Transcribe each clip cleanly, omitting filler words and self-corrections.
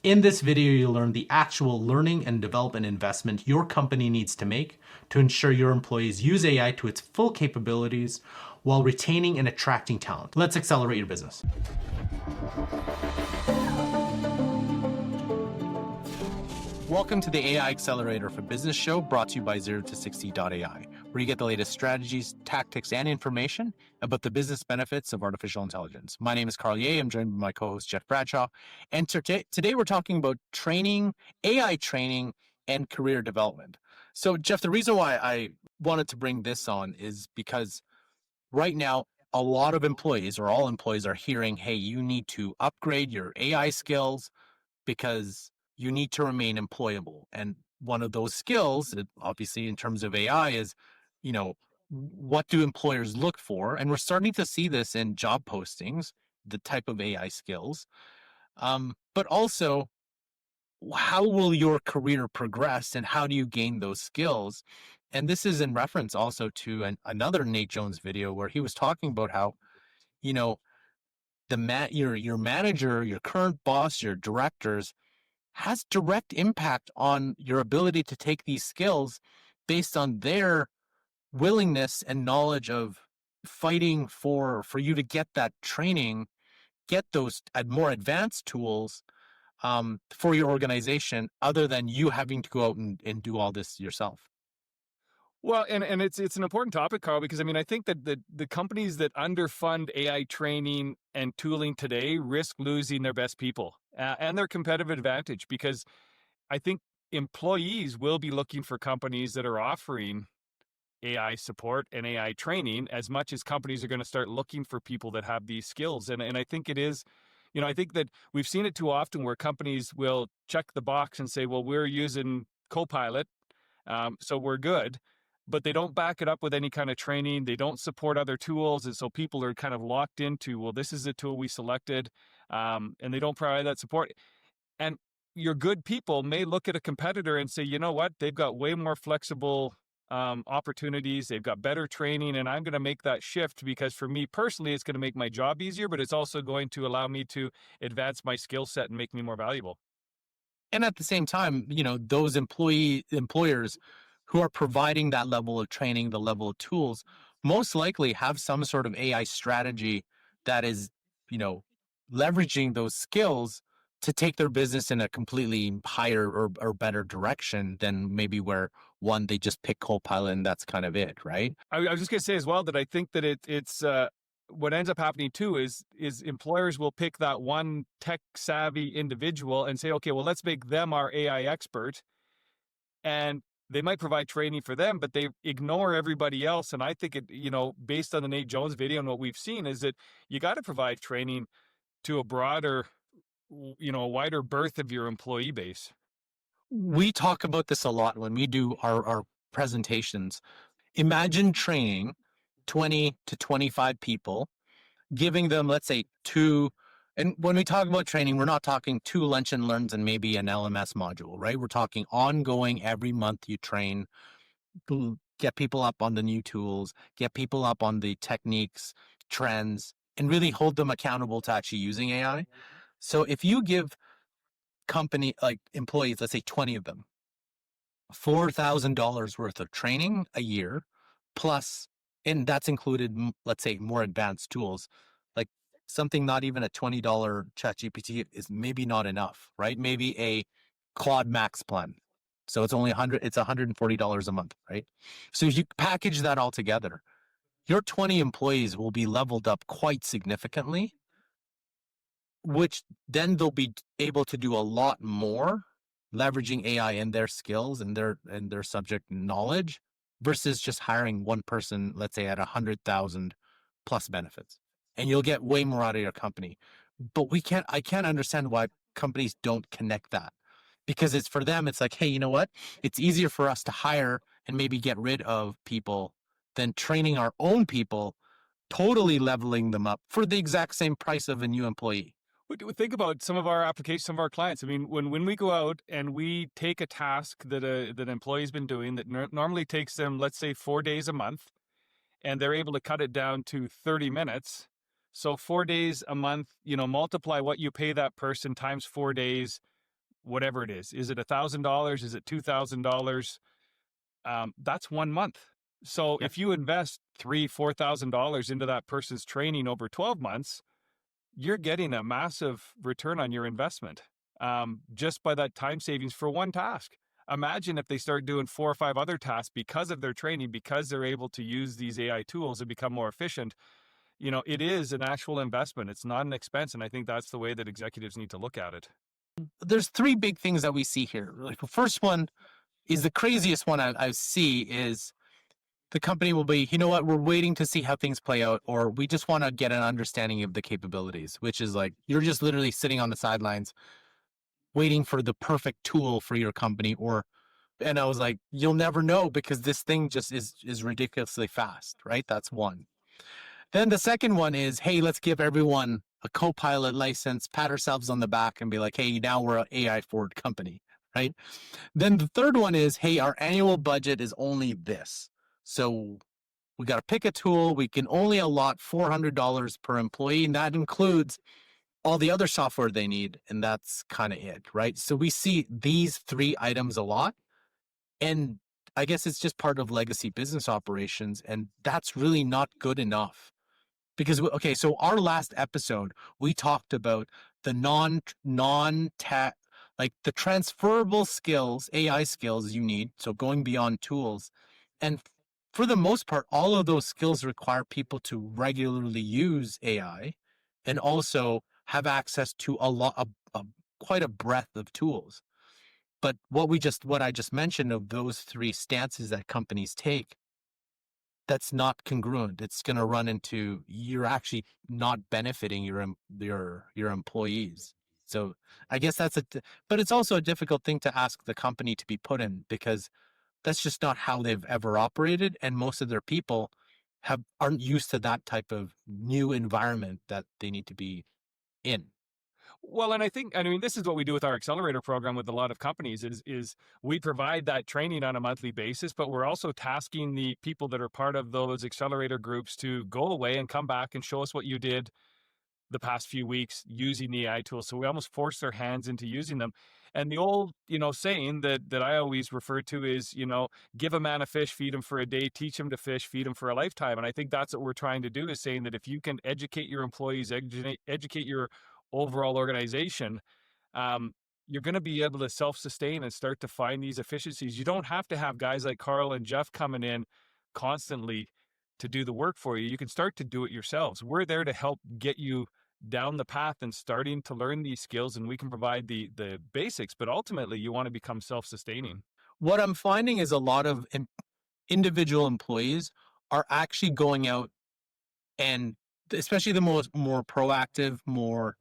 In this video, you'll learn the actual learning and development investment your company needs to make to ensure your employees use AI to its full capabilities while retaining and attracting talent. Let's accelerate your business. Welcome to the AI Accelerator for Business show brought to you by 0to60.ai, where you get the latest strategies, tactics, and information about the business benefits of artificial intelligence. My name is Carl Ye. I'm joined by my co-host, Jeff Bradshaw. And today we're talking about training, AI training, and career development. So, Jeff, the reason why I wanted to bring this on is because right now, a lot of employees or all employees are hearing, hey, you need to upgrade your AI skills because you need to remain employable. And one of those skills, obviously in terms of AI, is, what do employers look for? And we're starting to see this in job postings, the type of AI skills. But also, how will your career progress and how do you gain those skills? And this is in reference also to another Nate Jones video where he was talking about how, your manager, your current boss, your directors has direct impact on your ability to take these skills based on their willingness and knowledge of fighting for you to get that training, get those more advanced tools for your organization, other than you having to go out and do all this yourself. Well, and it's an important topic, Carl, because I think that the companies that underfund AI training and tooling today risk losing their best people and their competitive advantage, because I think employees will be looking for companies that are offering AI support and AI training as much as companies are going to start looking for people that have these skills. And I think it is, I think that we've seen it too often where companies will check the box and say, well, we're using Copilot, so we're good. But they don't back it up with any kind of training. They don't support other tools. And so people are kind of locked into, well, this is the tool we selected, and they don't provide that support. And your good people may look at a competitor and say, you know what, they've got way more flexible opportunities. They've got better training, and I'm going to make that shift because for me personally, it's going to make my job easier, but it's also going to allow me to advance my skill set and make me more valuable. And at the same time, those employers who are providing that level of training, the level of tools, most likely have some sort of AI strategy that is, leveraging those skills to take their business in a completely higher or better direction than maybe where they just pick Copilot and that's kind of it, right? I was just going to say as well that I think that it's what ends up happening too is employers will pick that one tech savvy individual and say, okay, well, let's make them our AI expert. And they might provide training for them, but they ignore everybody else. And I think based on the Nate Jones video and what we've seen is that you got to provide training to a broader, a wider berth of your employee base. We talk about this a lot when we do our presentations. Imagine training 20 to 25 people, giving them, let's say, and when we talk about training, we're not talking 2 lunch and learns and maybe an LMS module, right? We're talking ongoing, every month you train, get people up on the new tools, get people up on the techniques, trends, and really hold them accountable to actually using AI. So if you give employees, let's say 20 of them, $4,000 worth of training a year, plus, and that's included, let's say, more advanced tools, like something not even a $20 ChatGPT is maybe not enough, right? Maybe a Claude Max plan. So it's only it's $140 a month, right? So if you package that all together, your 20 employees will be leveled up quite significantly, which then they'll be able to do a lot more leveraging AI in their skills and their subject knowledge versus just hiring one person, let's say at 100,000 plus benefits, and you'll get way more out of your company. But I can't understand why companies don't connect that, because it's for them. It's like, hey, you know what? It's easier for us to hire and maybe get rid of people than training our own people, totally leveling them up for the exact same price of a new employee. Think about some of our applications, some of our clients. I mean, when we go out and we take a task that an employee's been doing that normally takes them, let's say, 4 days a month, and they're able to cut it down to 30 minutes. So 4 days a month, multiply what you pay that person times 4 days, whatever it is it $1,000? Is it $2,000? That's 1 month. So Yeah. if you invest $3,000, $4,000 into that person's training over 12 months, you're getting a massive return on your investment, just by that time savings for one task. Imagine if they start doing 4 or 5 other tasks because of their training, because they're able to use these AI tools and become more efficient. It is an actual investment. It's not an expense. And I think that's the way that executives need to look at it. There's three big things that we see here. Like the first one is the craziest one I see is the company will be, you know what, we're waiting to see how things play out, or we just want to get an understanding of the capabilities, which is like you're just literally sitting on the sidelines waiting for the perfect tool for your company. And I was like, you'll never know because this thing just is ridiculously fast, right? That's one. Then the second one is, hey, let's give everyone a co-pilot license, pat ourselves on the back and be like, hey, now we're an AI forward company, right? Then the third one is, hey, our annual budget is only this. So we got to pick a tool. We can only allot $400 per employee, and that includes all the other software they need. And that's kind of it, right? So we see these three items a lot. And I guess it's just part of legacy business operations. And that's really not good enough. Because, okay, so our last episode, we talked about the non-tech, like the transferable skills, AI skills you need. So going beyond tools. And for the most part, all of those skills require people to regularly use AI and also have access to quite a breadth of tools. But what I just mentioned of those three stances that companies take, that's not congruent. It's going to run into you're actually not benefiting your employees. So I guess but it's also a difficult thing to ask the company to be put in because that's just not how they've ever operated, and most of their people aren't used to that type of new environment that they need to be in. Well, and I mean, this is what we do with our accelerator program with a lot of companies is we provide that training on a monthly basis, but we're also tasking the people that are part of those accelerator groups to go away and come back and show us what you did the past few weeks using the AI tools. So we almost force their hands into using them. And the old, saying that I always refer to is, give a man a fish, feed him for a day, teach him to fish, feed him for a lifetime. And I think that's what we're trying to do is saying that if you can educate your employees, educate your overall organization, you're going to be able to self-sustain and start to find these efficiencies. You don't have to have guys like Carl and Jeff coming in constantly to do the work for you. You can start to do it yourselves. We're there to help get you down the path and starting to learn these skills, and we can provide the basics, but ultimately you want to become self-sustaining. What I'm finding is a lot of individual employees are actually going out and especially the more proactive, more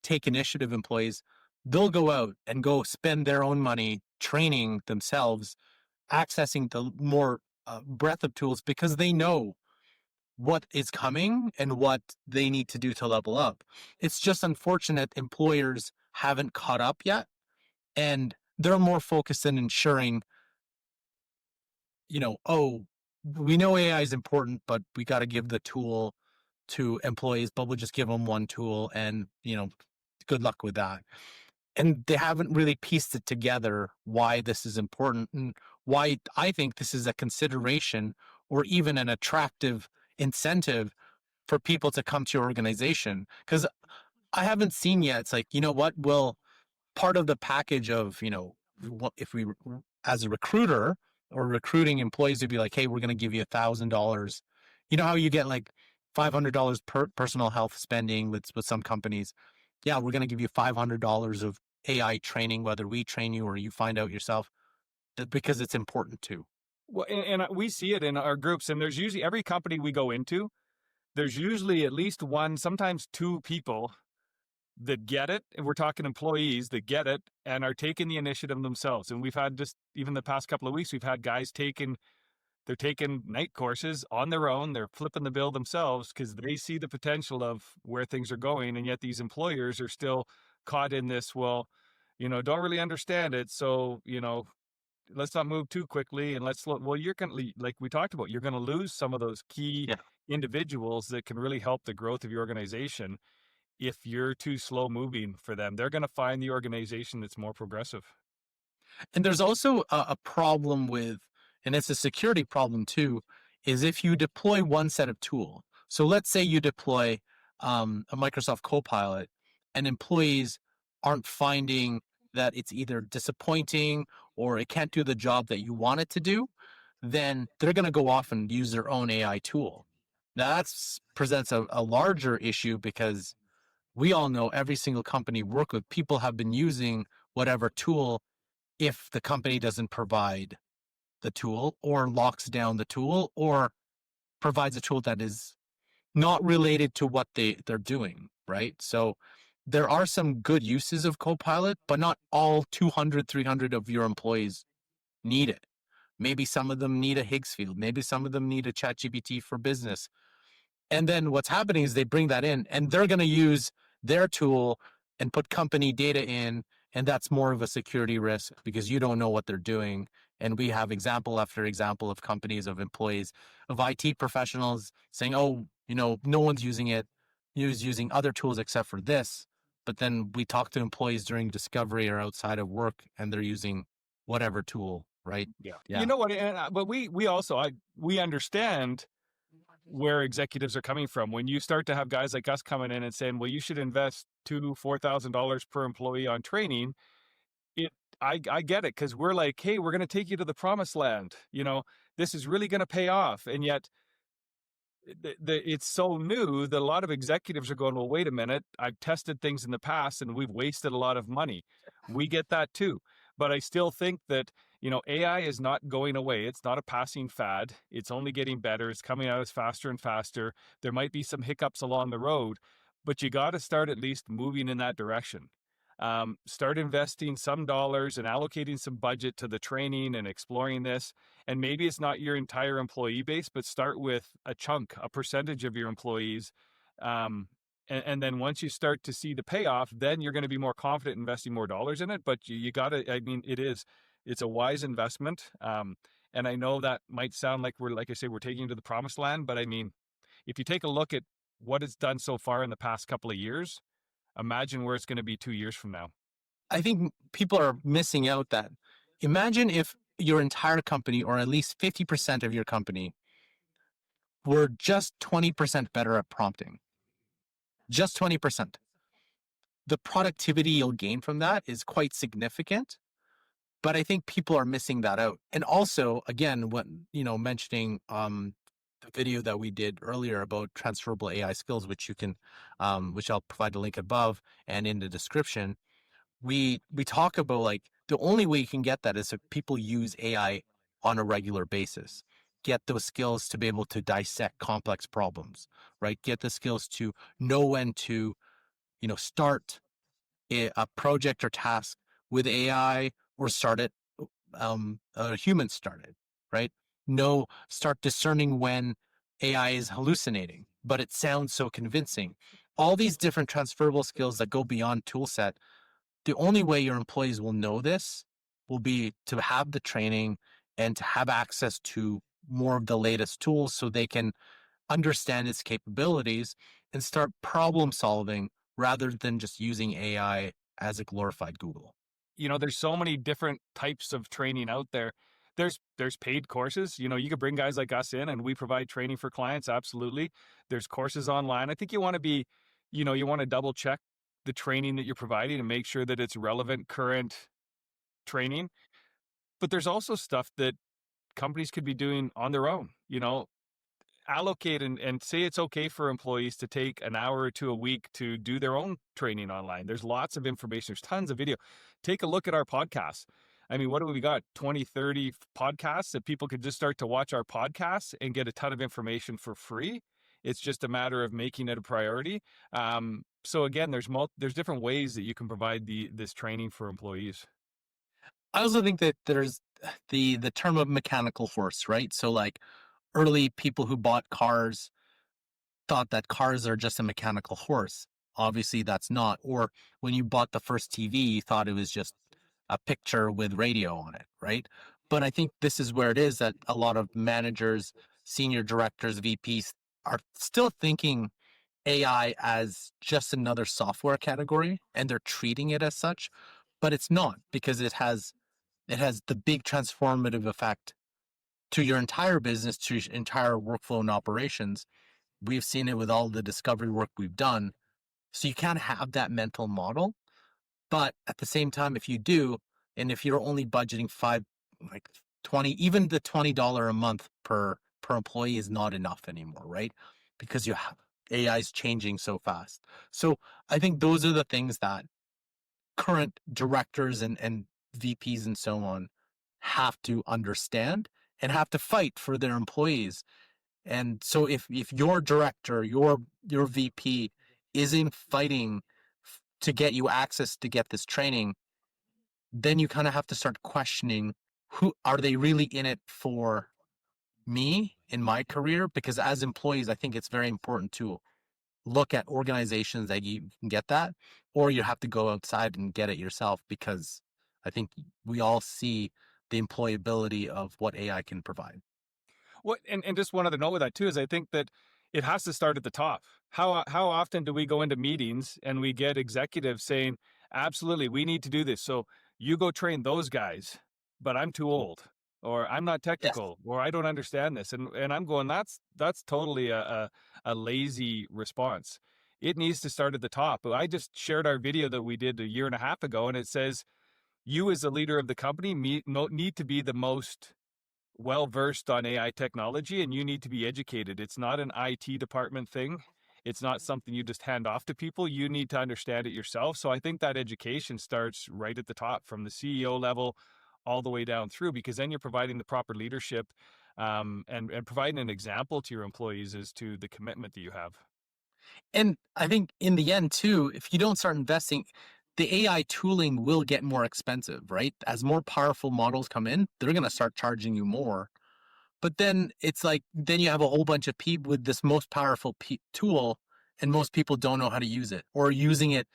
take initiative employees, they'll go out and go spend their own money training themselves, accessing the more breadth of tools because they know what is coming and what they need to do to level up. It's just unfortunate employers haven't caught up yet, and they're more focused on ensuring, oh, we know AI is important, but we got to give the tool to employees, but we'll just give them one tool and, good luck with that. And they haven't really pieced it together why this is important and why I think this is a consideration or even an attractive incentive for people to come to your organization. Because I haven't seen yet. It's like, you know what? Well, part of the package of, if we, as a recruiter or recruiting employees, would be like, hey, we're going to give you $1,000. You know how you get like $500 per personal health spending with some companies? Yeah, we're going to give you $500 of AI training, whether we train you or you find out yourself, because it's important too. Well, and we see it in our groups, and there's usually every company we go into, there's usually at least one, sometimes two people that get it. And we're talking employees that get it and are taking the initiative themselves. And we've had just even the past couple of weeks, we've had guys they're taking night courses on their own. They're flipping the bill themselves because they see the potential of where things are going. And yet these employers are still caught in this, well, don't really understand it. So, let's not move too quickly. And you're going to, like we talked about, you're going to lose some of those key Yeah. individuals that can really help the growth of your organization if you're too slow moving for them. They're going to find the organization that's more progressive. And there's also a problem with, and it's a security problem too, is if you deploy one set of tool. So let's say you deploy a Microsoft Copilot, and employees aren't finding that it's either disappointing or it can't do the job that you want it to do, then they're going to go off and use their own AI tool. Now that presents a larger issue because we all know every single company we work with, people have been using whatever tool if the company doesn't provide the tool or locks down the tool or provides a tool that is not related to what they're doing, right? So there are some good uses of Copilot, but not all 200, 300 of your employees need it. Maybe some of them need a Higgs field. Maybe some of them need a ChatGPT for business. And then what's happening is they bring that in and they're going to use their tool and put company data in. And that's more of a security risk because you don't know what they're doing. And we have example after example of companies, of employees, of IT professionals saying, oh, no one's using it. You're using other tools except for this. But then we talk to employees during discovery or outside of work and they're using whatever tool, right? Yeah. Yeah. You know what? But we also, we understand where executives are coming from. When you start to have guys like us coming in and saying, well, you should invest $2,000-$4,000 per employee on training, it I get it, because we're like, hey, we're going to take you to the promised land. This is really going to pay off. And yet it's so new that a lot of executives are going, well, wait a minute, I've tested things in the past and we've wasted a lot of money. We get that too. But I still think that, AI is not going away. It's not a passing fad. It's only getting better. It's coming out as faster and faster. There might be some hiccups along the road, but you got to start at least moving in that direction. Start investing some dollars and allocating some budget to the training and exploring this. And maybe it's not your entire employee base, but start with a chunk, a percentage of your employees. And then once you start to see the payoff, then you're going to be more confident investing more dollars in it. But you got to, it's a wise investment. And I know that might sound like like I say, we're taking you to the promised land. But I mean, if you take a look at what it's done so far in the past couple of years, imagine where it's going to be 2 years from now. I think people are missing out that. Imagine if your entire company, or at least 50% of your company, were just 20% better at prompting. Just 20%. The productivity you'll gain from that is quite significant, but I think people are missing that out. And also, again, mentioning the video that we did earlier about transferable AI skills, which you can, which I'll provide a link above and in the description. We talk about like the only way you can get that is if people use AI on a regular basis. Get those skills to be able to dissect complex problems, right? Get the skills to know when to, start a project or task with AI or start it a human started, right? Start discerning when AI is hallucinating, but it sounds so convincing. All these different transferable skills that go beyond tool set. The only way your employees will know this will be to have the training and to have access to more of the latest tools so they can understand its capabilities and start problem solving rather than just using AI as a glorified Google. There's so many different types of training out there. There's paid courses. You could bring guys like us in and we provide training for clients. Absolutely. There's courses online. I think you want to be, you want to double check the training that you're providing and make sure that it's relevant, current training. But there's also stuff that companies could be doing on their own. Allocate and say it's okay for employees to take an hour or two a week to do their own training online. There's lots of information. There's tons of video. Take a look at our podcasts. I mean, what do we got? 20, 30 podcasts that people could just start to watch our podcasts and get a ton of information for free. It's just a matter of making it a priority. So again, there's different ways that you can provide this training for employees. I also think that there's the term of mechanical horse, right? So like early people who bought cars thought that cars are just a mechanical horse. Obviously that's not. Or when you bought the first TV, you thought it was just a picture with radio on it, right? But I think this is where it is that a lot of managers, senior directors, VPs are still thinking AI as just another software category, and they're treating it as such, but it's not, because it has the big transformative effect to your entire business, to your entire workflow and operations. We've seen it with all the discovery work we've done. So you can't have that mental model. But at the same time, if you do, and if you're only budgeting like 20, even the $20 a month per employee is not enough anymore, right? Because you have AI is changing so fast. So I think those are the things that current directors and VPs and so on have to understand and have to fight for their employees. And so if your director, your VP isn't fighting to get you access to get this training, then you kind of have to start questioning, who are they really in it for me in my career? Because as employees, I think it's very important to look at organizations that you can get that, or you have to go outside and get it yourself, because I think we all see the employability of what AI can provide. What and just one other note with that too is I think that it has to start at the top. How often do we go into meetings and we get executives saying, "Absolutely, we need to do this. So you go train those guys, but I'm too old, or I'm not Yes. technical, or I don't understand this." And I'm going, that's totally a lazy response. It needs to start at the top. I just shared our video that we did a year and a half ago, and it says you as a leader of the company need to be the most well versed on AI technology, and you need to be educated. It's not an IT department thing. It's not something you just hand off to people. You need to understand it yourself. So I think that education starts right at the top, from the CEO level all the way down through, because then you're providing the proper leadership, and providing an example to your employees as to the commitment that you have. And I think in the end too, if you don't start investing, the AI tooling will get more expensive, right? As more powerful models come in, they're going to start charging you more. But then it's like, then you have a whole bunch of people with this most powerful tool, and most people don't know how to use it, or using it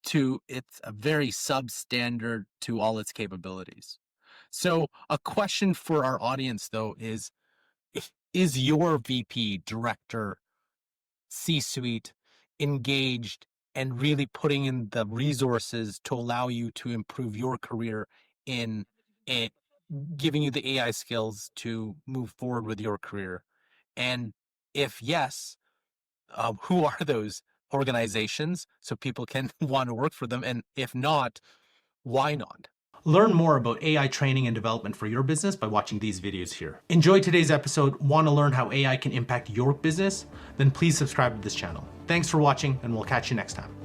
to it's a very substandard to all its capabilities. So a question for our audience though is your VP, director, C-suite engaged and really putting in the resources to allow you to improve your career in it, giving you the AI skills to move forward with your career? And if yes, who are those organizations so people can want to work for them? And if not, why not? Learn more about AI training and development for your business by watching these videos here. Enjoy today's episode? Want to learn how AI can impact your business? Then please subscribe to this channel. Thanks for watching, and we'll catch you next time.